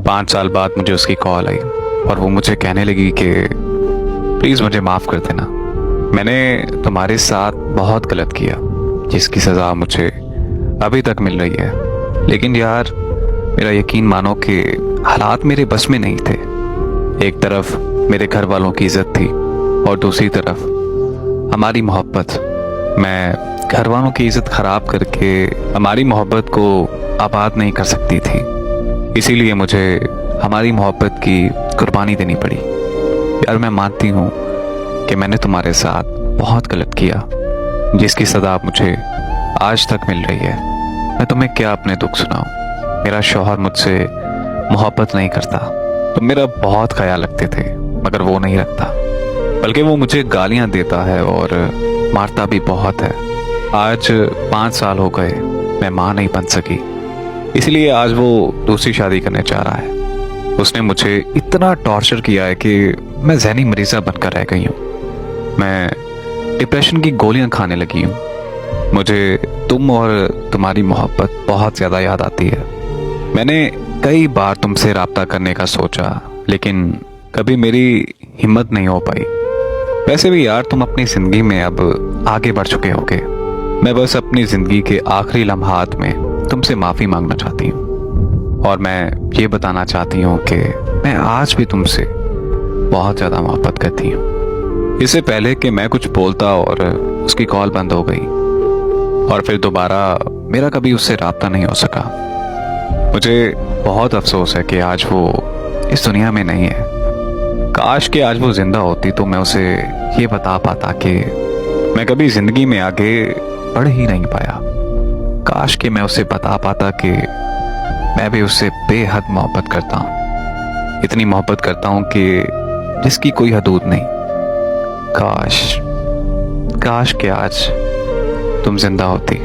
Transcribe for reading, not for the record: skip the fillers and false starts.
5 साल बाद मुझे उसकी कॉल आई और वो मुझे कहने लगी कि प्लीज़ मुझे माफ़ कर देना, मैंने तुम्हारे साथ बहुत गलत किया जिसकी सज़ा मुझे अभी तक मिल रही है। लेकिन यार मेरा यकीन मानो कि हालात मेरे बस में नहीं थे। एक तरफ मेरे घर वालों की इज्जत थी और दूसरी तरफ हमारी मोहब्बत। मैं घर वालों की इज्जत खराब करके हमारी मोहब्बत को आबाद नहीं कर सकती थी, इसीलिए मुझे हमारी मोहब्बत की कुर्बानी देनी पड़ी। यार मैं मानती हूँ कि मैंने तुम्हारे साथ बहुत गलत किया जिसकी सज़ा मुझे आज तक मिल रही है। मैं तुम्हें क्या अपने दुख सुनाऊं। मेरा शौहर मुझसे मोहब्बत नहीं करता। तुम मेरा बहुत ख्याल रखते थे मगर वो नहीं रखता, बल्कि वो मुझे गालियां देता है और मारता भी बहुत है। आज 5 साल हो गए मैं माँ नहीं बन सकी, इसलिए आज वो दूसरी शादी करने जा रहा है। उसने मुझे इतना टॉर्चर किया है कि मैं ज़हनी मरीज़ा बनकर रह गई हूँ। मैं डिप्रेशन की गोलियां खाने लगी हूँ। मुझे तुम और तुम्हारी मोहब्बत बहुत ज़्यादा याद आती है। मैंने कई बार तुमसे रब्ता करने का सोचा लेकिन कभी मेरी हिम्मत नहीं हो पाई। वैसे भी यार तुम अपनी ज़िंदगी में अब आगे बढ़ चुके होगे। मैं बस अपनी ज़िंदगी के आखिरी लम्हात में तुमसे माफ़ी मांगना चाहती हूँ और मैं ये बताना चाहती हूँ कि मैं आज भी तुमसे बहुत ज़्यादा मोहब्बत करती हूँ। इससे पहले कि मैं कुछ बोलता और उसकी कॉल बंद हो गई और फिर दोबारा मेरा कभी उससे रब्ता नहीं हो सका। मुझे बहुत अफसोस है कि आज वो इस दुनिया में नहीं है। काश कि आज वो जिंदा होती तो मैं उसे ये बता पाता कि मैं कभी ज़िंदगी में आगे बढ़ ही नहीं पाया। काश कि मैं उसे बता पाता कि मैं भी उससे बेहद मोहब्बत करता हूँ। इतनी मोहब्बत करता हूँ कि जिसकी कोई हदूद नहीं। काश कि आज तुम जिंदा होती।